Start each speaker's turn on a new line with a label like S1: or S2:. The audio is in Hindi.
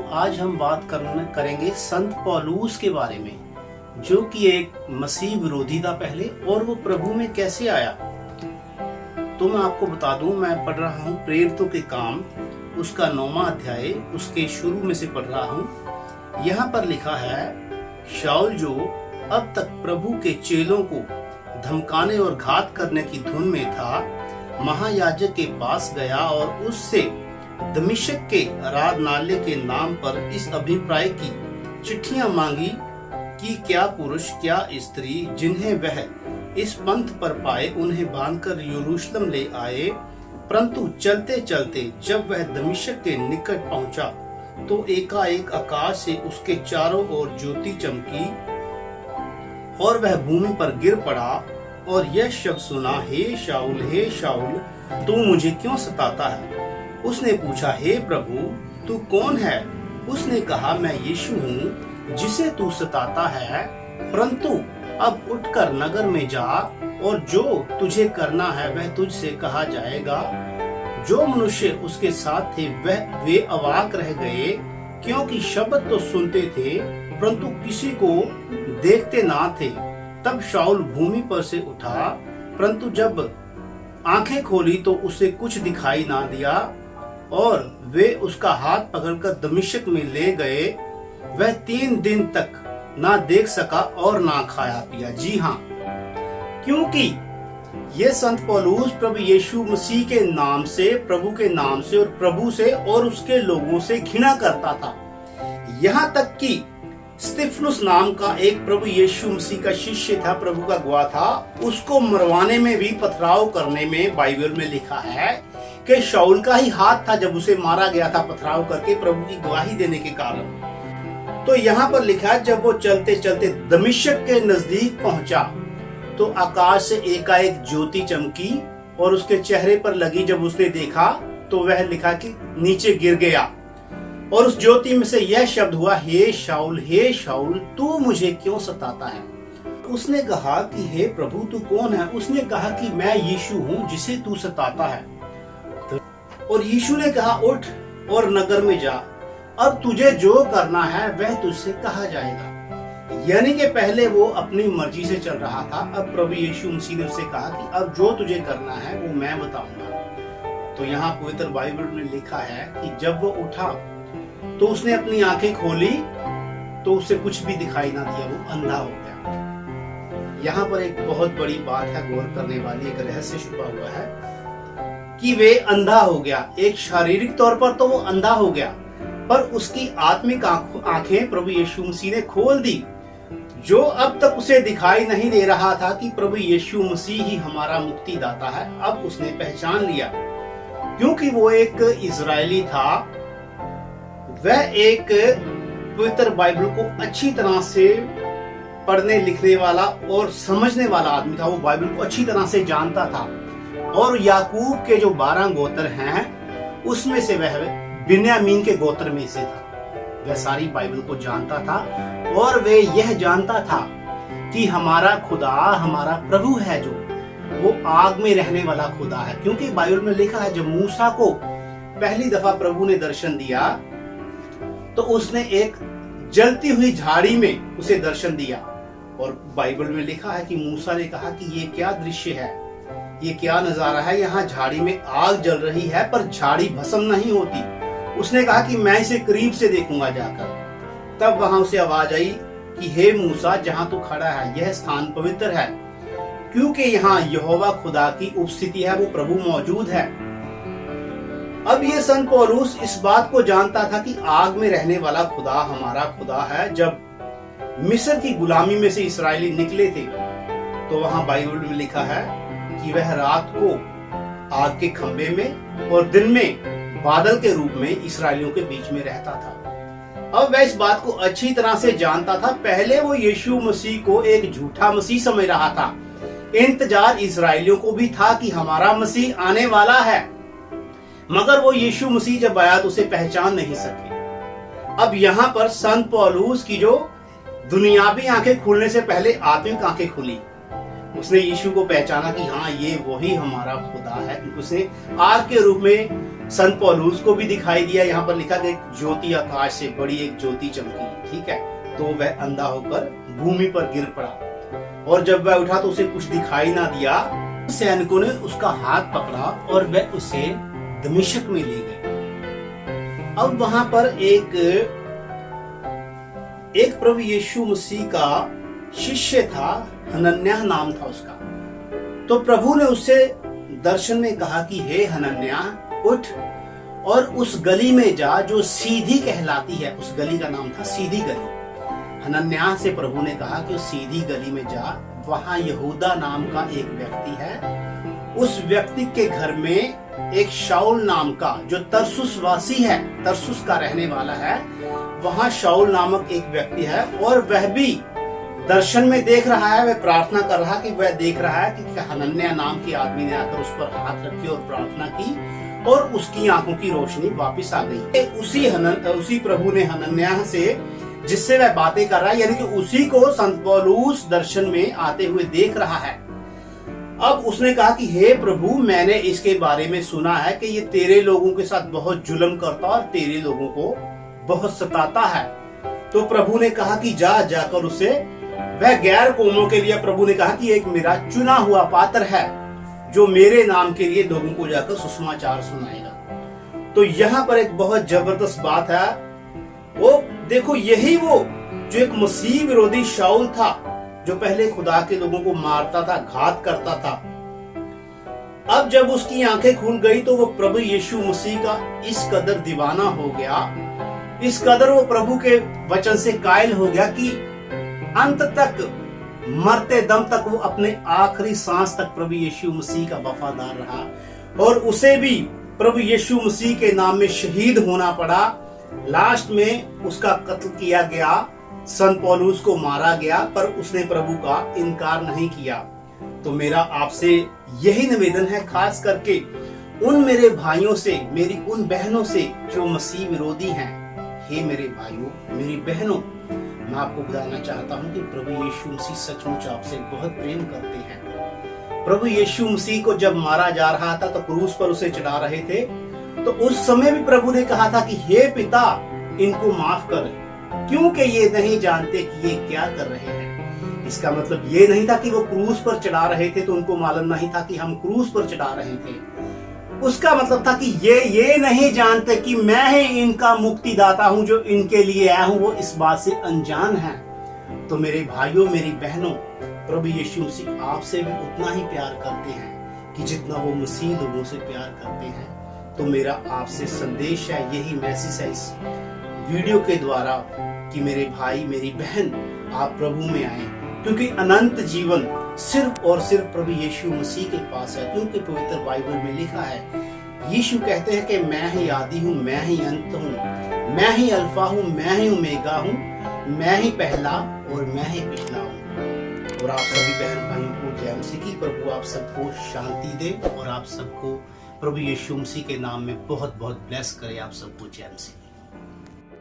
S1: आज हम बात करेंगे संत पौलुस के बारे में, जो कि एक मसीह विरोधी था पहले, और वो प्रभु में कैसे आया। तो मैं आपको बता दूं, मैं पढ़ रहा हूं प्रेरितों के काम, उसका 9वां अध्याय, उसके शुरू में से पढ़ रहा हूं। यहाँ पर लिखा है, शाऊल जो अब तक प्रभु के चेलों को धमकाने और घात करने की धुन में था, महायाजक के पास गया और उससे दमिश्क के आराधनालय के नाम पर इस अभिप्राय की चिट्ठियां मांगी कि क्या पुरुष क्या स्त्री जिन्हें वह इस पंथ पर पाए उन्हें बांधकर यरूशलेम ले आए। परंतु चलते चलते जब वह दमिश्क के निकट पहुंचा तो एकाएक आकाश से उसके चारों ओर ज्योति चमकी और वह भूमि पर गिर पड़ा और यह शब्द सुना, हे शाऊल तू मुझे क्यों सताता है। उसने पूछा, हे प्रभु तू कौन है। उसने कहा, मैं यीशु हूँ जिसे तू सताता है। परंतु अब उठकर नगर में जा और जो तुझे करना है वह तुझसे कहा जाएगा। जो मनुष्य उसके साथ थे वे अवाक रह गए, क्योंकि शब्द तो सुनते थे परंतु किसी को देखते ना थे। तब शाऊल भूमि पर से उठा, परंतु जब आंखें खोली तो उसे कुछ दिखाई ना दिया, और वे उसका हाथ पकड़कर दमिश्क में ले गए। वह 3 दिन तक ना देख सका और ना खाया पिया। जी हाँ, क्योंकि ये संत पौलुस प्रभु यीशु मसीह के नाम से, प्रभु के नाम से और प्रभु से और उसके लोगों से घृणा करता था। यहाँ तक कि स्तिफनुस नाम का एक प्रभु यीशु मसीह का शिष्य था, प्रभु का गवाह था, उसको मरवाने में भी पथराव करने में बाइबल में लिखा है कि शाऊल का ही हाथ था जब उसे मारा गया था पथराव करके, प्रभु की गवाही देने के कारण। तो यहाँ पर लिखा है, जब वो चलते चलते दमिश्क के नजदीक पहुंचा तो आकाश से एकाएक ज्योति चमकी और उसके चेहरे पर लगी। जब उसने देखा तो वह लिखा कि नीचे गिर गया, और उस ज्योति में से यह शब्द हुआ, हे शाऊल तू मुझे क्यों सताता है। उसने कहा कि हे प्रभु तू कौन है। उसने कहा कि मैं यीशु हूँ जिसे तू सताता है। और यीशु ने कहा, उठ और नगर में जा, अब तुझे जो करना है वह तुझसे कहा जाएगा। यानी कि पहले वो अपनी मर्जी से चल रहा था, अब प्रभु यीशु मसीह ने उससे कहा कि अब जो तुझे करना है वो मैं बताऊंगा। तो यहाँ पवित्र बाइबल में लिखा है कि जब वो उठा तो उसने अपनी आंखें खोली तो उसे कुछ भी दिखाई ना दिया, वो अंधा हो गया। यहाँ पर एक बहुत बड़ी बात है, गौर करने वाली, एक रहस्य छुपा हुआ है कि वे अंधा हो गया। एक शारीरिक तौर पर तो वो अंधा हो गया, पर उसकी आत्मिक आंखें प्रभु यीशु मसीह ने खोल दी। जो अब तक उसे दिखाई नहीं दे रहा था कि प्रभु यीशु मसीह ही हमारा मुक्तिदाता है, अब उसने पहचान लिया। क्योंकि वो एक इजरायली था, वह एक पवित्र बाइबल को अच्छी तरह से पढ़ने लिखने वाला और समझने वाला आदमी था। वो बाइबल को अच्छी तरह से जानता था, और याकूब के जो 12 गोत्र हैं उसमें से वह बिन्यामीन के गोत्र में से था। वह सारी बाइबल को जानता था, और वे यह जानता था कि हमारा खुदा, हमारा प्रभु है जो वो आग में रहने वाला खुदा है। क्योंकि बाइबल में लिखा है, जब मूसा को पहली दफा प्रभु ने दर्शन दिया तो उसने एक जलती हुई झाड़ी में उसे दर्शन दिया, और बाइबल में लिखा है कि मूसा ने कहा कि ये क्या दृश्य है, ये क्या नजारा है, यहाँ झाड़ी में आग जल रही है पर झाड़ी भस्म नहीं होती। उसने कहा कि मैं इसे करीब से देखूंगा जाकर। तब वहां उसे आवाज आई कि हे मूसा, जहां तू खड़ा है यह स्थान पवित्र है, क्योंकि यहाँ यहोवा खुदा की उपस्थिति है, वो प्रभु मौजूद है। अब ये संत पौलुस इस बात को जानता था कि आग में रहने वाला खुदा हमारा खुदा है। जब मिस्र की गुलामी में से इस्राएली निकले थे तो वहां बाइबल में लिखा है कि वह रात को आग के खंभे में और दिन में बादल के रूप में इस्राएलियों के बीच में रहता था। अब वह इस बात को अच्छी तरह से जानता था। पहले वो यीशु मसीह को एक झूठा मसीह समझ रहा था। इंतजार इस्राएलियों को भी था कि हमारा मसीह आने वाला है, मगर वो यीशु मसीह जब आया तो उसे पहचान नहीं सके। अब यहाँ पर संत पौलुस की जो दुनियावी आंखें खुलने से पहले आत्मिक आंखें खुली। उसने यीशु को पहचाना कि हाँ ये वही हमारा खुदा है, क्योंकि उसने आग के रूप में संत पौलुस को भी दिखाई दिया। यहाँ पर लिखा कि एक ज्योति आकाश से बड़ी एक ज्योति चमकी, ठीक है। तो वह अंधा होकर भूमि पर गिर पड़ा और जब वह उठा तो उसे कुछ दिखाई ना दिया। सैनिकों ने उसका हाथ पकड़ा और वह उसे दमिश्क में ले गए। अब वहां पर एक प्रभु यीशु मसीह का शिष्य था, हनन्याह नाम था उसका। तो प्रभु ने उससे दर्शन में कहा कि हे हनन्याह, उठ और उस गली में जा जो सीधी कहलाती है। उस गली का नाम था सीधी गली। हनन्याह से प्रभु ने कहा कि उस सीधी गली में जा, वहां यहूदा नाम का एक व्यक्ति है। उस व्यक्ति के घर में एक शाऊल नाम का, जो तरसुस वासी है, तरसुस का रहने वाला है, वहां शाऊल नामक एक व्यक्ति है और वह भी दर्शन में देख रहा है। वह प्रार्थना कर रहा कि वह देख रहा है कि हनन्याह नाम के आदमी ने आकर उस पर हाथ रखे और प्रार्थना की और उसकी आंखों की रोशनी वापस आ गई। उसी प्रभु ने हनन्याह से, जिससे वह बातें कर रहा है, यानी कि उसी को संत पौलुस दर्शन में आते हुए देख रहा है। अब उसने कहा कि हे प्रभु, मैंने इसके बारे में सुना है कि ये तेरे लोगों के साथ बहुत जुल्म करता और तेरे लोगों को बहुत सताता है। तो प्रभु ने कहा कि जाकर उसे, वह गैर कौमों के लिए प्रभु ने कहा कि एक मेरा चुना हुआ पात्र है जो मेरे नाम के लिए लोगों को जाकर सुसमाचार सुनाएगा। तो यहाँ पर एक बहुत जबरदस्त बात है। वो देखो, यही वो जो एक मसीह विरोधी शाऊल था, जो पहले खुदा के लोगों को मारता था, घात करता था। अब जब उसकी आंखें खुल गई तो वो प्रभु यीशु मसीह का इस कदर दीवाना हो गया, इस कदर वो प्रभु के वचन से कायल हो गया कि अंत तक, मरते दम तक वो अपने आखिरी सांस तक प्रभु यीशु मसीह का वफादार रहा और उसे भी प्रभु यीशु मसीह के नाम में शहीद होना पड़ा। लास्ट में उसका कत्ल किया गया, संत पौलुस को मारा गया, पर उसने प्रभु का इनकार नहीं किया। तो मेरा आपसे यही निवेदन है, खास करके उन मेरे भाइयों से, मेरी उन बहनों से जो मसीह विरोधी हैं। हे मेरे भाइयों, मेरी बहनों, मैं आपको बताना चाहता हूं कि प्रभु यीशु मसीह सचमुच आपसे बहुत प्रेम करते हैं। प्रभु यीशु मसीह को जब मारा जा रहा था तो क्रूस पर उसे चढ़ा रहे थे, तो उस समय भी प्रभु ने कहा था कि हे पिता, इनको माफ कर, क्योंकि ये नहीं जानते कि ये क्या कर रहे हैं। इसका मतलब ये नहीं था कि वो क्रूस पर चढ़ा रहे थे तो उनको मालूम नहीं था कि हम क्रूस पर चढ़ा रहे थे। उसका मतलब था कि ये नहीं जानते कि मैं ही इनका मुक्तिदाता हूं, जो इनके लिए आया हूं, वो इस बात से अनजान है। तो मेरे भाइयों, मेरी बहनों, प्रभु यीशु मसीह आपसे भी उतना ही प्यार करते हैं कि जितना वो मसीह लोगों से प्यार करते हैं। तो मेरा आपसे संदेश है, यही मैसेज है इस वीडियो के द्वारा कि मेरे भाई, मेरी बहन, आप प्रभु में आए, क्योंकि अनंत जीवन सिर्फ और सिर्फ प्रभु यीशु मसीह के पास है। क्योंकि पवित्र बाइबल में लिखा है, यीशु कहते हैं कि मैं ही आदि हूँ, मैं ही अंत हूँ, मैं ही अल्फा हूँ, मैं ही ओमेगा हूँ, मैं ही पहला और मैं ही पिछला हूँ। और आप सभी बहन भाइयों को जय मसीह की। प्रभु आप सबको शांति दे और आप सबको प्रभु यीशु मसीह के नाम में बहुत बहुत ब्लेस करे। आप सबको जय मसीह।